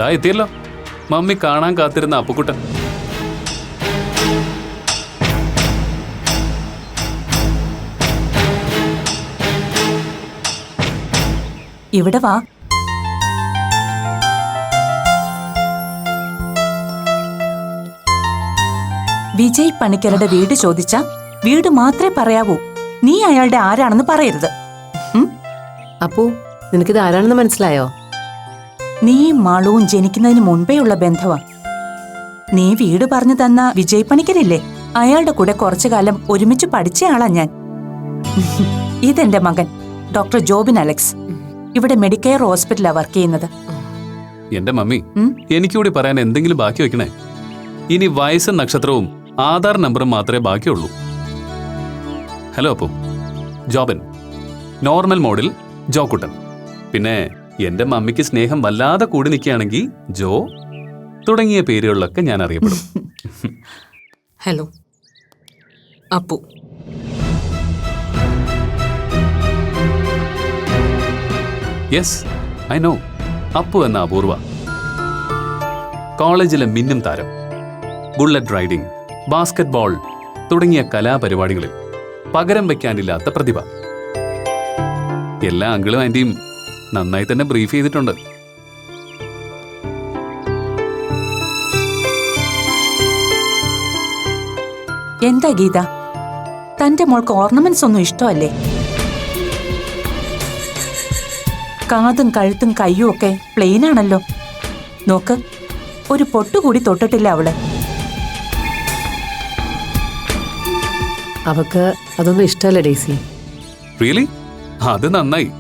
ദാ എത്തിയല്ലോ മമ്മി കാണാൻ കാത്തിരുന്ന അപ്പുക്കുട്ടൻ. ഇവിടെ വാ. വിജയ് പണിക്കരുടെ വീട് ചോദിച്ച വീട് മാത്രമേ പറയാവൂ. നീ അയാളുടെ ആരാണെന്ന് പറയരുത്. അപ്പോ നിനക്കിത് ആരാണെന്ന് മനസ്സിലായോ? നീയും മാളുവും ജനിക്കുന്നതിന് മുൻപേ ഉള്ള ബന്ധവാ. നീ വീട് പറഞ്ഞു തന്ന വിജയ് പണിക്കരില്ലേ, അയാളുടെ കൂടെ കുറച്ചു കാലം ഒരുമിച്ച് പഠിച്ചയാളാ ഞാൻ. ഇതെന്റെ മകൻ ഡോക്ടർ ജോബിൻ അലക്സ്. ഇവിടെ മെഡിക്കെയർ ഹോസ്പിറ്റലാ വർക്ക് ചെയ്യുന്നത്. എന്റെ മമ്മി, എനിക്കൂടി പറയാൻ എന്തെങ്കിലും ബാക്കി വെക്കണേ. ഇനി വയസ്സും നക്ഷത്രവും ആധാർ നമ്പറും മാത്രമേ ബാക്കിയുള്ളൂ. ഹലോ അപ്പു, ജോബിൻ, നോർമൽ മോഡിൽ ജോക്കുട്ടൻ. പിന്നെ എന്റെ മമ്മിക്ക് സ്നേഹം വല്ലാതെ കൂടി നിൽക്കുകയാണെങ്കിൽ ജോ തുടങ്ങിയ പേരുകളിലൊക്കെ ഞാൻ അറിയപ്പെടും. Hello Appu. Yes, I know. Appu എന്ന അപൂർവ. കോളേജിലെ മിന്നും താരം. ബുള്ളറ്റ് റൈഡിംഗ്, ബാസ്കറ്റ് ബോൾ തുടങ്ങിയ കലാപരിപാടികളിൽ പകരം വയ്ക്കാനില്ലാത്ത പ്രതിഭ. എല്ലാ അങ്കിളും ആന്റിയും നന്നായി തന്നെ ബ്രീഫ് ചെയ്തിട്ടുണ്ട്. എന്താ ഗീത, തന്റെ മോൾക്ക് ഓർണമെന്റ്സ് ഒന്നും ഇഷ്ടമല്ലേ? കാതും കഴുത്തും കയ്യും ഒക്കെ പ്ലെയിൻ ആണല്ലോ. നോക്ക്, ഒരു പൊട്ടുകൂടി തൊട്ടിട്ടില്ല അവള്. അവക്ക് അതൊന്നും ഇഷ്ടമല്ല ഡേസി. റിയലി? അത് നന്നായി.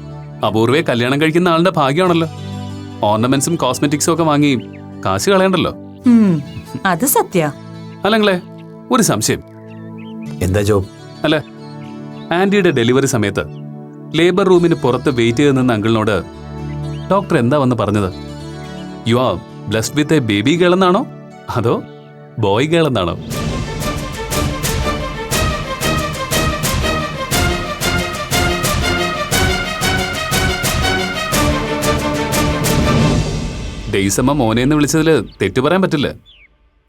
അപൂർവയെ കല്യാണം കഴിക്കുന്ന ആളുടെ ഭാഗ്യമാണല്ലോ. ഓർണമെന്റ്സും കോസ്മെറ്റിക്സും ഒക്കെ വാങ്ങി കാശ് കളയണ്ടല്ലോ. അത് സത്യ. അല്ലെങ്കിലേ ഒരു സംശയം. എന്താ ജോബ്? അല്ല, ആന്റിയുടെ ഡെലിവറി സമയത്ത് ലേബർ റൂമിന് പുറത്ത് വെയിറ്റ് ചെയ്ത് നിന്ന അങ്കിളിനോട് ഡോക്ടർ എന്താ വന്ന് പറഞ്ഞത്? You are blessed with a baby girl എന്നാണോ അതോ ബോയ് ഗേൾ എന്നാണോ? ഡെയ്സമ്മ മോനെന്ന് വിളിച്ചതിൽ തെറ്റു പറയാൻ പറ്റില്ല.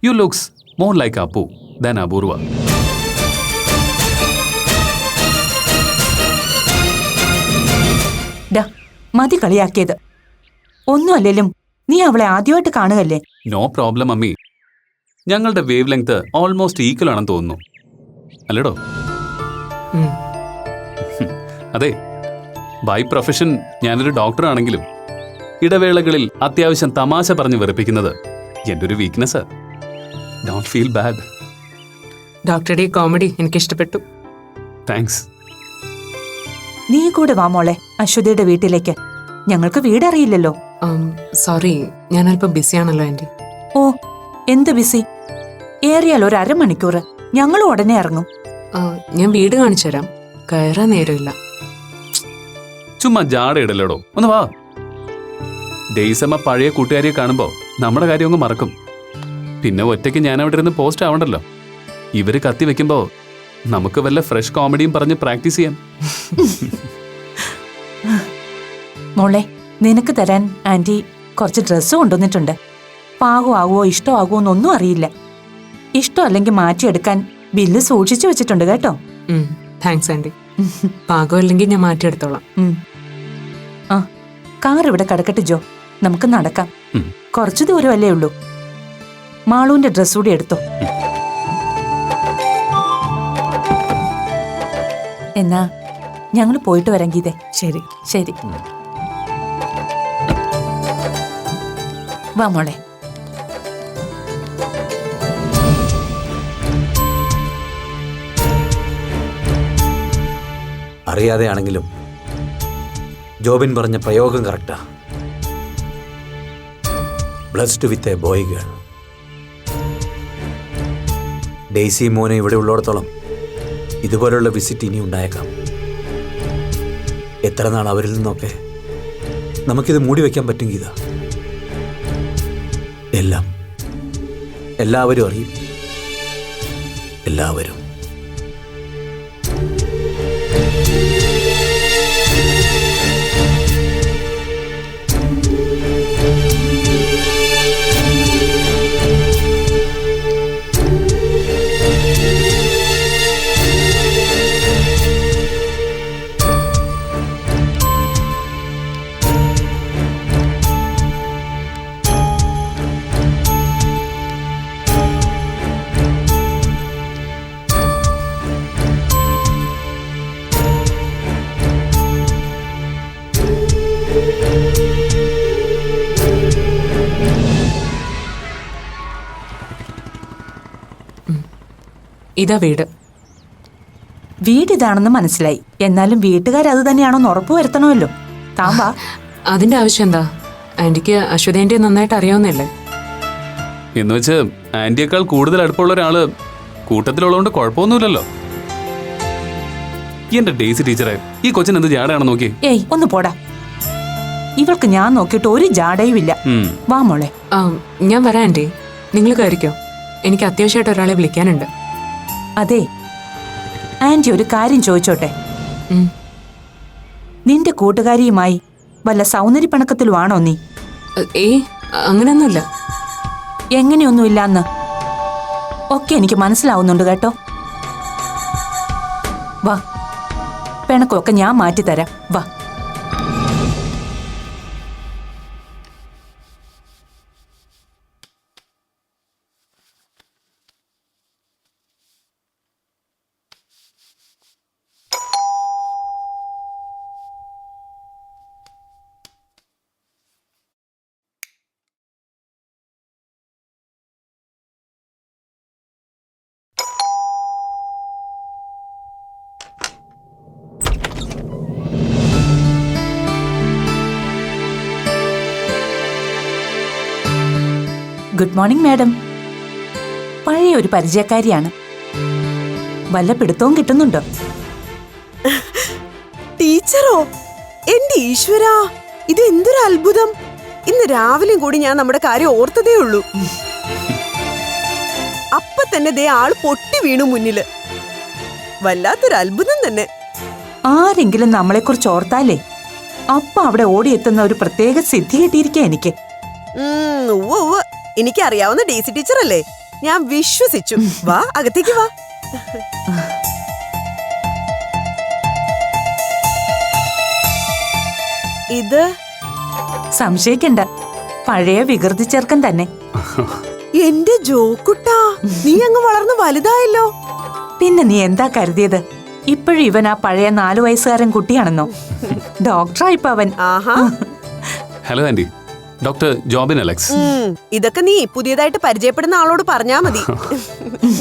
U looks more like Appu than അപൂർവ. മതി കളിയാക്കിയത്. ഒന്നുമല്ലേലും നീ അവളെ ആദ്യമായിട്ട് കാണുകല്ലേ? നോ പ്രോബ്ലം അമ്മി. ഞങ്ങളുടെ വേവ് ലെങ്ത് ഓൾമോസ്റ്റ് ഈക്വൽ ആണെന്ന് തോന്നുന്നു, അല്ലടോ? അതെ, ബൈ പ്രൊഫഷൻ ഞാനൊരു ഡോക്ടർ ആണെങ്കിലും ഇടവേളകളിൽ അത്യാവശ്യം തമാശ പറഞ്ഞ് വെറുപ്പിക്കുന്നത് എൻ്റെ ഒരു വീക്ക്നെസ്. Don't feel bad. ഡോക്ടറുടെ കോമഡി എനിക്ക് ഇഷ്ടപ്പെട്ടു. താങ്ക്സ്. നീ കൂടെ വാ മോളെ അശ്വതിയുടെ വീട്ടിലേക്ക്. ഞങ്ങൾക്ക് വീടറിയില്ലല്ലോ. സോറി, ഞാൻ അല്പം ബിസിയാണല്ലോ ആന്റി. ഓ, എന്ത് ബിസി? ഏറിയാൽ ഒരു അരമണിക്കൂർ. ഞങ്ങളും ഉടനെ ഇറങ്ങും. ഞാൻ വീട് കാണിച്ചു തരാം. കയറാൻ നേരമില്ല. ചുമ്മാ ജാടയിടല്ലോടോ, ഒന്ന് വാ. ഡെയ്സമ്മ പഴയ കൂട്ടുകാരിയെ കാണുമ്പോ നമ്മുടെ കാര്യം അങ്ങ് മറക്കും. പിന്നെ ഒറ്റയ്ക്ക് ഞാൻ അവിടെ ഇരുന്ന് പോസ്റ്റ് ആവണ്ടല്ലോ. ഇവര് കത്തി വെക്കുമ്പോ നമുക്ക് വല്ല ഫ്രഷ് കോമഡിയും പറഞ്ഞ് പ്രാക്ടീസ് ചെയ്യാം. മോളെ, നിനക്ക് തരാൻ ആന്റി കുറച്ച് ഡ്രസ്സ് കൊണ്ടുവന്നിട്ടുണ്ട്. പാകമാകുമോ ഇഷ്ടമാകുമോ എന്നൊന്നും അറിയില്ല. ഇഷ്ടമല്ലെങ്കിൽ മാറ്റിയെടുക്കാൻ ബില്ല് സൂക്ഷിച്ചു വെച്ചിട്ടുണ്ട് കേട്ടോ. Thanks anti. പാകമല്ലെങ്കിൽ ഞാൻ മാറ്റിയെടുത്തോളാം. ആ, കാർ ഇവിടെ കിടക്കട്ടെ ജോ, നമുക്ക് നടക്കാം. കുറച്ചു ദൂരമല്ലേ ഉള്ളൂ. മാളുവിന്റെ ഡ്രസ് കൂടി എടുത്തോ. എന്നാ ഞങ്ങൾ പോയിട്ട് വരാം ഗീതേ. ശരി ശരി, വാ മോളെ. അറിയാതെയാണെങ്കിലും ജോബിൻ പറഞ്ഞ പ്രയോഗം correct. Blessed with a boy girl. Daisy മോനെ ഇവിടെ ഉള്ളിടത്തോളം ഇതുപോലുള്ള വിസിറ്റ് ഇനി ഉണ്ടായേക്കാം. എത്ര നാൾ അവരിൽ നിന്നൊക്കെ നമുക്കിത് മൂടി വയ്ക്കാൻ പറ്റും ഗീത? എല്ലാവരും അറിയും. എല്ലാവരും. ഇതാ വീട്. വീടിതാണെന്ന് മനസ്സിലായി. എന്നാലും വീട്ടുകാരത് തന്നെയാണോന്ന് ഉറപ്പുവരുത്തണമല്ലോ. താൻ വാ. അതിന്റെ ആവശ്യം എന്താ? ആന്റിക്ക് അശ്വതേന്റെ നന്നായിട്ട് അറിയാവുന്നല്ലേ? എന്ന് വെച്ച് ആന്റിയേക്കാൾ കൂടുതൽ അടുപ്പമുള്ള ഒരാള് കൂട്ടത്തിലുള്ളതുകൊണ്ട് കുഴപ്പമൊന്നുമില്ലല്ലോ. എന്റെ ഡെയ്സി ടീച്ചറെ, ഈ കൊച്ചിന് എന്ത് ജാടയാണെന്ന് നോക്കി. ഏയ് ഒന്ന് പോടാ. ഇവൾക്ക് ഞാൻ നോക്കിയിട്ട് ഒരു ജാടയും ഇല്ല. വാ മോളെ. ഞാൻ വരാം ആന്റി, നിങ്ങൾ കയറിക്കോ. എനിക്ക് അത്യാവശ്യമായിട്ട് ഒരാളെ വിളിക്കാനുണ്ട്. അതെ, ആന്റി ഒരു കാര്യം ചോദിച്ചോട്ടെ? നിന്റെ കൂട്ടുകാരിയുമായി വല്ല സൗന്ദര്യപ്പണക്കത്തിലുമാണോ നീ? അങ്ങനെയൊന്നുമില്ല. എങ്ങനെയൊന്നുമില്ലാന്ന് ഒക്കെ എനിക്ക് മനസ്സിലാവുന്നുണ്ട് കേട്ടോ. വാ, പിണക്കമൊക്കെ ഞാൻ മാറ്റിത്തരാം. വാ. Good morning madam. പഴയ ഒരു പരിചയക്കാരിയാണ്. വല്ല പിടുത്തവും കിട്ടുന്നുണ്ടോ? ടീച്ചറോ? എന്റെ ഈശ്വരാ, ഇത് എന്തൊരു അത്ഭുതം! ഇന്ന് രാവിലെയും കൂടി ഞാൻ നമ്മുടെ കാര്യം ഓർത്തതേ ഉള്ളൂ. അപ്പൊ തന്നെ ദേ ആള് പൊട്ടി വീണു മുന്നില്. വല്ലാത്തൊരു അത്ഭുതം തന്നെ. ആരെങ്കിലും നമ്മളെക്കുറിച്ച് ഓർത്താലേ അപ്പൊ അവിടെ ഓടിയെത്തുന്ന ഒരു പ്രത്യേക സിദ്ധി കിട്ടിയിരിക്കുക എനിക്ക്. എനിക്കറിയാവുന്ന ഡേസി ടീച്ചർ അല്ലേ, ഞാൻ വിശ്വസിച്ചു. വാ, അകത്തേക്ക് വാ. ഇത് സംശയിക്കണ്ട, പഴയ വികൃതി ചേർക്കൻ തന്നെ. എന്റെ ജോക്കുട്ടാ, നീ അങ്ങ് വളർന്ന് വലുതായല്ലോ. പിന്നെ നീ എന്താ കരുതിയത്? ഇപ്പോഴും ഇവൻ ആ പഴയ 4 വയസ്സുകാരൻ കുട്ടിയാണെന്നോ? ഡോക്ടറായിപ്പോ അവൻ. Hello aunty, doctor Jobin Alex. ഇതൊക്കെ നീ പുതിയതായിട്ട് പരിചയപ്പെടുന്ന ആളോട് പറഞ്ഞാ മതി.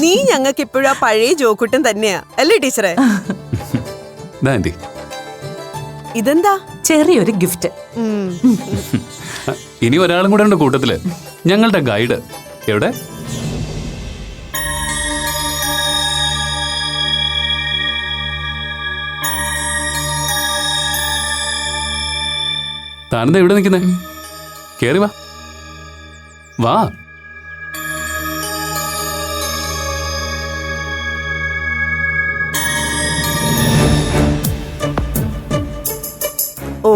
നീ ഞങ്ങൾക്ക് ഇപ്പോഴും ആ പഴയ ജോക്കുട്ടൻ തന്നെയാ അല്ലേ ടീച്ചറെ? ആന്റി, ഇതെന്താ? ചെറിയൊരു ഗിഫ്റ്റ്. ഇനി ഒരാളും കൂടെ ഉണ്ട് കൂട്ടത്തില്, ഞങ്ങളുടെ ഗൈഡ്. എവിടെ? താനെന്താ എവിടെ നിൽക്കുന്നേ? കേറി വാ. വാ. ഓ,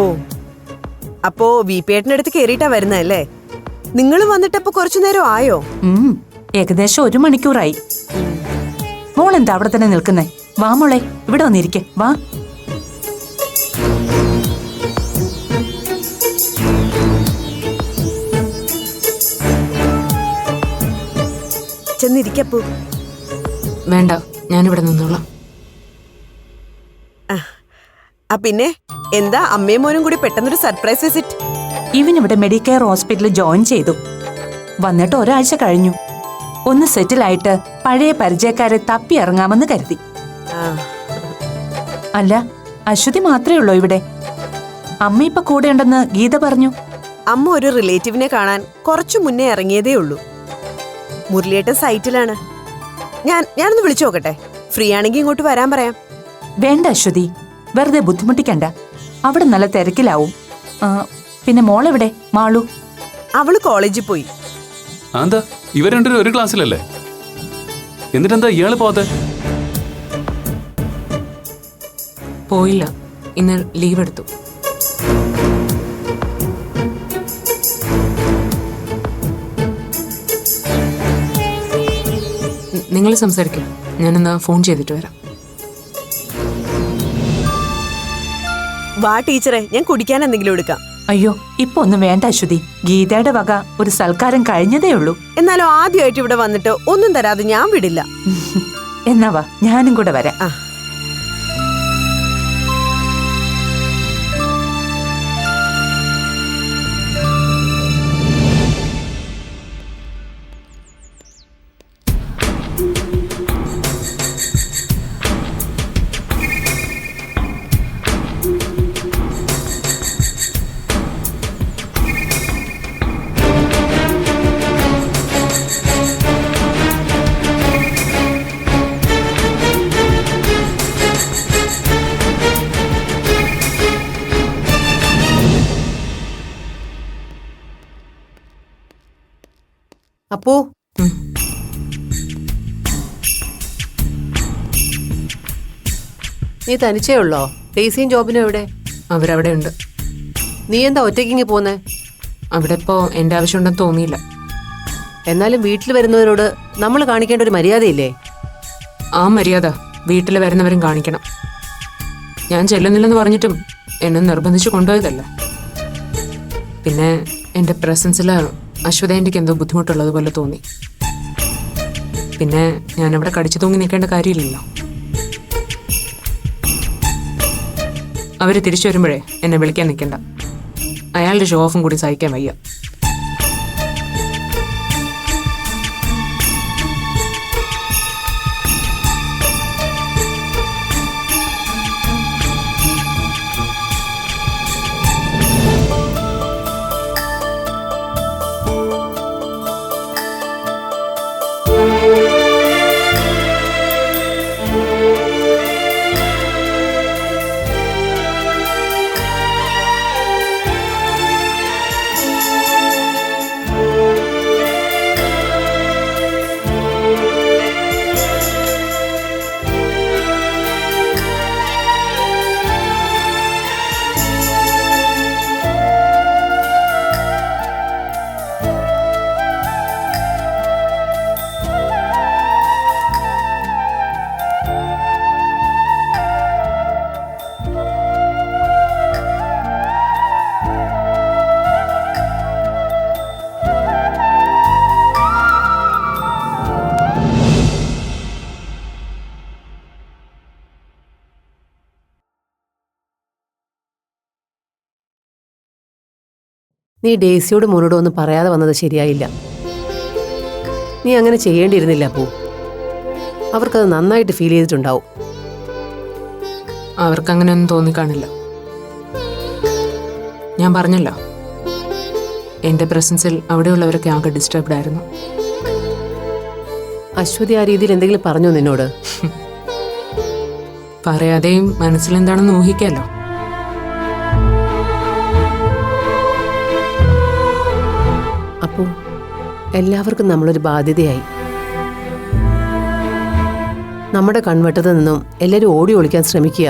അപ്പോ വിപിയേട്ടന്റെ അടുത്ത് കേറിയിട്ടാ വരുന്നല്ലേ? നിങ്ങൾ വന്നിട്ടപ്പോ കുറച്ചു നേരം ആയോ? ഏകദേശം 1 മണിക്കൂറായി. മോളെന്താ അവിടെ തന്നെ നിൽക്കുന്നേ? വാ മോളെ, ഇവിടെ വന്നിരിക്കെ. വാ. ചെന്നിരിക്കപ്പൂ. വേണ്ട, ഞാനിവിടെ നിന്നോളാം. പിന്നെ എന്താ അമ്മയും മോനും കൂടി പെട്ടെന്നൊരു സർപ്രൈസ് വിസിറ്റ്? ഇവനിവിടെ മെഡിക്കെയർ ഹോസ്പിറ്റലിൽ ജോയിൻ ചെയ്തു. വന്നിട്ട് ഒരാഴ്ച കഴിഞ്ഞു. ഒന്ന് സെറ്റിലായിട്ട് പഴയ പരിചയക്കാരെ തപ്പി ഇറങ്ങാമെന്ന് കരുതി. അല്ല, അശ്വതി മാത്രമേ ഉള്ളൂ ഇവിടെ? അമ്മ ഇപ്പൊ കൂടെ ഉണ്ടെന്ന് ഗീത പറഞ്ഞു. അമ്മ ഒരു റിലേറ്റീവിനെ കാണാൻ കുറച്ചു മുന്നേ ഇറങ്ങിയതേ ഉള്ളൂ. മുരളിയേട്ടൻ സൈറ്റിലാണ്. ഞാനൊന്ന് വിളിച്ചു നോക്കട്ടെ. ഫ്രീ ആണെങ്കിൽ ഇങ്ങോട്ട് വരാൻ പറയാം. വേണ്ട അശ്വതി, വെറുതെ ബുദ്ധിമുട്ടിക്കണ്ട. അവിടെ നല്ല തിരക്കിലാവും. പിന്നെ മോളെവിടെ? മാളു? അവള് കോളേജിൽ പോയി. എന്താ ഇവർ രണ്ടുപേരും ഒരു ക്ലാസ്സിലല്ലേ? എന്നിട്ടെന്താ ഇയാള് പോവാത്തെ? പോയില്ല, ഇന്ന് ലീവ് എടുത്തു. നിങ്ങൾ സംസാരിക്കും, ഞാനെന്നാ ഫോൺ ചെയ്തിട്ട് വരാം. വാ ടീച്ചറെ, ഞാൻ കുടിക്കാൻ എന്തെങ്കിലും എടുക്കാം. അയ്യോ, ഇപ്പൊ ഒന്നും വേണ്ട അശ്വതി. ഗീതയുടെ വക ഒരു സൽക്കാരം കഴിഞ്ഞതേ ഉള്ളൂ. എന്നാലും ആദ്യമായിട്ട് ഇവിടെ വന്നിട്ട് ഒന്നും തരാതെ ഞാൻ വിടില്ല. എന്നാ വാ, ഞാനും കൂടെ വരാം. അപ്പോ ഉം. നീ തനിച്ചേ ഉള്ളോ? ഡെയ്സിയും ജോബിനും എവിടെ? അവരവിടെ ഉണ്ട്. നീ എന്താ ഒറ്റയ്ക്കിങ്ങി പോന്നേ? അവിടെ ഇപ്പോ എന്റെ ആവശ്യമുണ്ടെന്ന് തോന്നിയില്ല. എന്നാലും വീട്ടിൽ വരുന്നവരോട് നമ്മൾ കാണിക്കേണ്ട ഒരു മര്യാദയില്ലേ? ആ മര്യാദ വീട്ടിൽ വരുന്നവരും കാണിക്കണം. ഞാൻ ചെല്ലുന്നില്ലെന്ന് പറഞ്ഞിട്ടും എന്നെ നിർബന്ധിച്ച് കൊണ്ടുപോയതല്ല. പിന്നെ എന്റെ പ്രസൻസിൽ അശ്വതേന്റെക്ക് എന്തോ ബുദ്ധിമുട്ടുള്ളതുപോലെ തോന്നി. പിന്നെ ഞാനവിടെ കടിച്ചു തൂങ്ങി നിൽക്കേണ്ട കാര്യമില്ലല്ലോ. അവര് തിരിച്ചു വരുമ്പോഴേ എന്നെ വിളിക്കാൻ നിൽക്കണ്ട. അയാളുടെ ഷോ ഓഫും കൂടി സഹിക്കാൻ വയ്യ. നീ ഡെയ്സിയോട് മോനോട് ഒന്നും പറയാതെ വന്നത് ശരിയായില്ല. നീ അങ്ങനെ ചെയ്യേണ്ടിയിരുന്നില്ല അപ്പോ. അവർക്കത് നന്നായിട്ട് ഫീൽ ചെയ്തിട്ടുണ്ടാവും. അവർക്കങ്ങനെയൊന്നും തോന്നിക്കാണില്ല. ഞാൻ പറഞ്ഞല്ലോ, എന്റെ പ്രസൻസിൽ അവിടെയുള്ളവരൊക്കെ ആകെ ഡിസ്റ്റർബ്ഡ് ആയിരുന്നു. അശ്വതി ആ രീതിയിൽ എന്തെങ്കിലും പറഞ്ഞോ നിന്നോട്? പറയാതെയും മനസ്സിലെന്താണെന്ന് ഊഹിക്കാലോ. അപ്പോ എല്ലാവർക്കും നമ്മളൊരു ബാധ്യതയായി. നമ്മുടെ കൺവെട്ടത്ത് നിന്നും എല്ലാവരും ഓടി ഒളിക്കാൻ ശ്രമിക്കുക.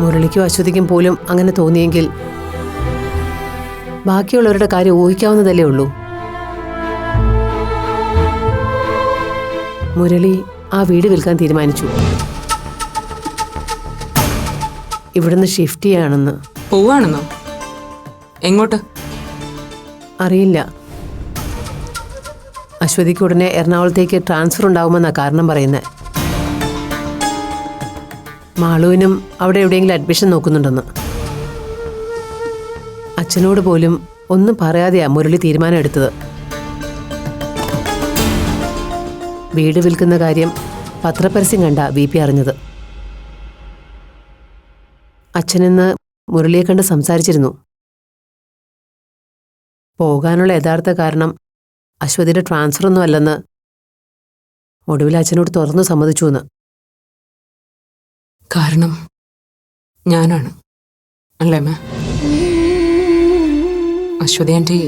മുരളിക്കും അശ്വതിക്കും പോലും അങ്ങനെ തോന്നിയെങ്കിൽ ബാക്കിയുള്ളവരുടെ കാര്യം ഊഹിക്കാവുന്നതല്ലേ ഉള്ളൂ. മുരളി ആ വീട് വിൽക്കാൻ തീരുമാനിച്ചു. ഇവിടുന്ന് ഷിഫ്റ്റ് ചെയ്യാണെന്ന്. പോവാണെന്നോ? എങ്ങോട്ട്? അറിയില്ല. അശ്വതിക്ക് ഉടനെ എറണാകുളത്തേക്ക് ട്രാൻസ്ഫർ ഉണ്ടാവുമെന്നാണ് കാരണം പറയുന്നത്. മാളുവിനും അവിടെ എവിടെയെങ്കിലും അഡ്മിഷൻ നോക്കുന്നുണ്ടെന്ന്. അച്ഛനോട് പോലും ഒന്നും പറയാതെയാ മുരളി തീരുമാനം എടുത്തത്. വീട് വിൽക്കുന്ന കാര്യം പത്രപരസ്യം കണ്ട VP അറിഞ്ഞത്. അച്ഛനിന്ന് മുരളിയെ കണ്ട് സംസാരിച്ചിരുന്നു. പോകാനുള്ള യഥാർത്ഥ കാരണം അശ്വതിയുടെ ട്രാൻസ്ഫർ ഒന്നും അല്ലെന്ന് ഒടുവിൽ അച്ഛനോട് തുറന്നു സമ്മതിച്ചു എന്ന്. കാരണം ഞാനാണ് അല്ലേ മാം? അശ്വതി ആൻറ്റി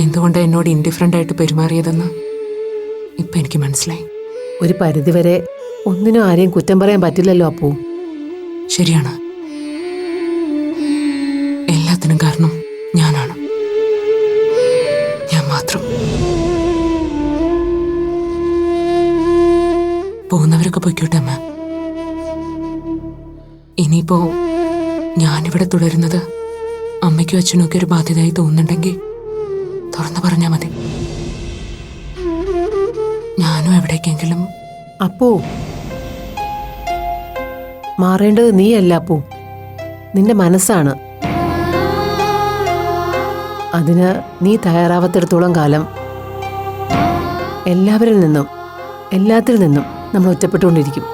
എന്തുകൊണ്ട് എന്നോട് ഇൻഡിഫറൻ്റ് ആയിട്ട് പെരുമാറിയതെന്ന് ഇപ്പം എനിക്ക് മനസ്സിലായി. ഒരു പരിധിവരെ ഒന്നിനും ആരെയും കുറ്റം പറയാൻ പറ്റില്ലല്ലോ അപ്പൂ. ശരിയാണ്. എല്ലാത്തിനും കാരണം ഞാനാണ്. ഞാൻ മാത്രം. പോകുന്നവരൊക്കെ പൊയ്ക്കോട്ടെ അമ്മ. ഇനിയിപ്പോ ഞാനിവിടെ തുടരുന്നത് അമ്മയ്ക്കും അച്ഛനും ഒക്കെ ഒരു ബാധ്യതയായി തോന്നുന്നുണ്ടെങ്കിൽ തുറന്നു പറഞ്ഞാൽ മതി. ഞാനും എവിടേക്കെങ്കിലും. അപ്പൂ, മാറേണ്ടത് നീയല്ല അപ്പൂ, നിന്റെ മനസ്സാണ്. അതിന് നീ തയ്യാറാവാത്തിടത്തോളം കാലം എല്ലാവരിൽ നിന്നും എല്ലാത്തിൽ നിന്നും നമ്മൾ ഒറ്റപ്പെട്ടുകൊണ്ടിരിക്കും.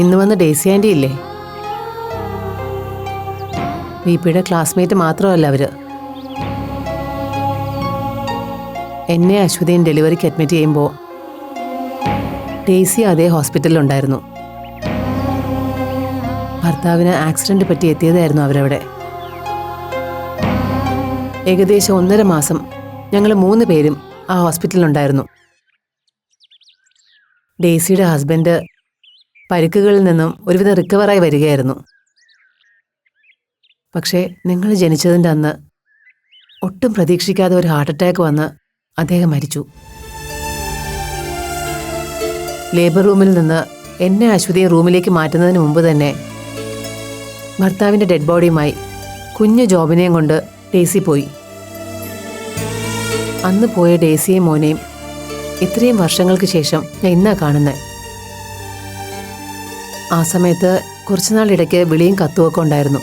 ഇന്ന് വന്ന ഡേസി ആൻറ്റി ഇല്ലേ? വിപിയുടെ ക്ലാസ്മേറ്റ് മാത്രമല്ല അവര്. എന്നെ അശ്വതിയും ഡെലിവറിക്ക് അഡ്മിറ്റ് ചെയ്യുമ്പോൾ ഡേസി അതേ ഹോസ്പിറ്റലിലുണ്ടായിരുന്നു. ഭർത്താവിന് ആക്സിഡന്റ് പറ്റി എത്തിയതായിരുന്നു അവരവിടെ. ഏകദേശം 1.5 മാസം ഞങ്ങൾ 3 പേരും ആ ഹോസ്പിറ്റലിലുണ്ടായിരുന്നു. ഡേസിയുടെ ഹസ്ബൻഡ് പരിക്കുകളിൽ നിന്നും ഒരുവിധം റിക്കവറായി വരികയായിരുന്നു. പക്ഷേ നിങ്ങൾ ജനിച്ചതിൻ്റെ അന്ന് ഒട്ടും പ്രതീക്ഷിക്കാതെ ഒരു ഹാർട്ട് അറ്റാക്ക് വന്ന് അദ്ദേഹം മരിച്ചു. ലേബർ റൂമിൽ നിന്ന് എന്നെ അശ്വതിയെ റൂമിലേക്ക് മാറ്റുന്നതിന് മുമ്പ് തന്നെ ഭർത്താവിൻ്റെ ഡെഡ് ബോഡിയുമായി കുഞ്ഞു ജോബിനെയും കൊണ്ട് ഡേസി പോയി. അന്ന് പോയ ഡേസിയെയും മോനെയും ഇത്രയും വർഷങ്ങൾക്ക് ശേഷം ഞാൻ ഇന്നാ കാണുന്നത്. ആ സമയത്ത് കുറച്ചുനാളിടയ്ക്ക് വിളിയും കത്തുമൊക്കെ ഉണ്ടായിരുന്നു.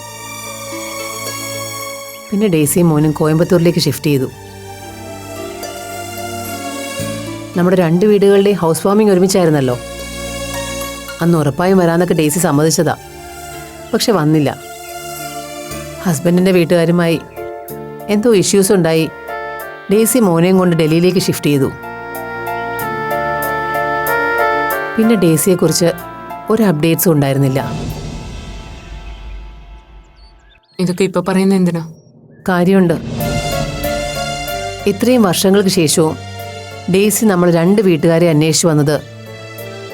പിന്നെ ഡേസിയും മോനും കോയമ്പത്തൂരിലേക്ക് ഷിഫ്റ്റ് ചെയ്തു. നമ്മുടെ 2 വീടുകളുടെയും ഹൗസ് വാമിംഗ് ഒരുമിച്ചായിരുന്നല്ലോ. അന്ന് ഉറപ്പായും വരാന്നൊക്കെ ഡേസി സമ്മതിച്ചതാ. പക്ഷെ വന്നില്ല. ഹസ്ബൻഡിൻ്റെ വീട്ടുകാരുമായി എന്തോ ഇഷ്യൂസ് ഉണ്ടായി ഡേസി മോനെയും കൊണ്ട് ഡൽഹിയിലേക്ക് ഷിഫ്റ്റ് ചെയ്തു. പിന്നെ ഡേസിയെക്കുറിച്ച് ഒരു അപ്ഡേറ്റ്സും ഉണ്ടായിരുന്നില്ല. ഇതൊക്കെ ഇപ്പൊ പറയുന്ന എന്തിനാ? കാര്യമുണ്ട്. ഇത്രയും വർഷങ്ങൾക്ക് ശേഷവും ഡേസി നമ്മൾ 2 വീട്ടുകാരെ അന്വേഷിച്ചു വന്നത്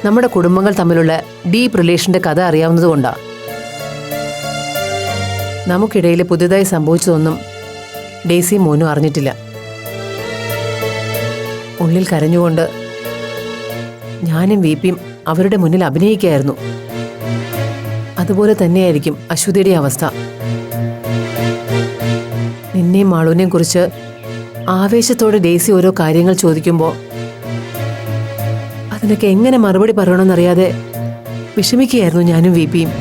നമ്മുടെ കുടുംബങ്ങൾ തമ്മിലുള്ള ഡീപ്പ് റിലേഷന്റെ കഥ അറിയാവുന്നതുകൊണ്ടാണ്. നമുക്കിടയിൽ പുതിയതായി സംഭവിച്ചതൊന്നും ഡേസി മോനും അറിഞ്ഞിട്ടില്ല. ഉള്ളിൽ കരഞ്ഞുകൊണ്ട് ഞാനും വിപിയും അവരുടെ മുന്നിൽ അഭിനയിക്കുകയായിരുന്നു. അതുപോലെ തന്നെയായിരിക്കും അശ്വതിയുടെ അവസ്ഥ. നിന്നെയും മാളുവിനെയും കുറിച്ച് ആവേശത്തോടെ ഡേസി ഓരോ കാര്യങ്ങൾ ചോദിക്കുമ്പോൾ അതിനൊക്കെ എങ്ങനെ മറുപടി പറയണമെന്നറിയാതെ വിഷമിക്കുകയായിരുന്നു ഞാനും വിപിയും.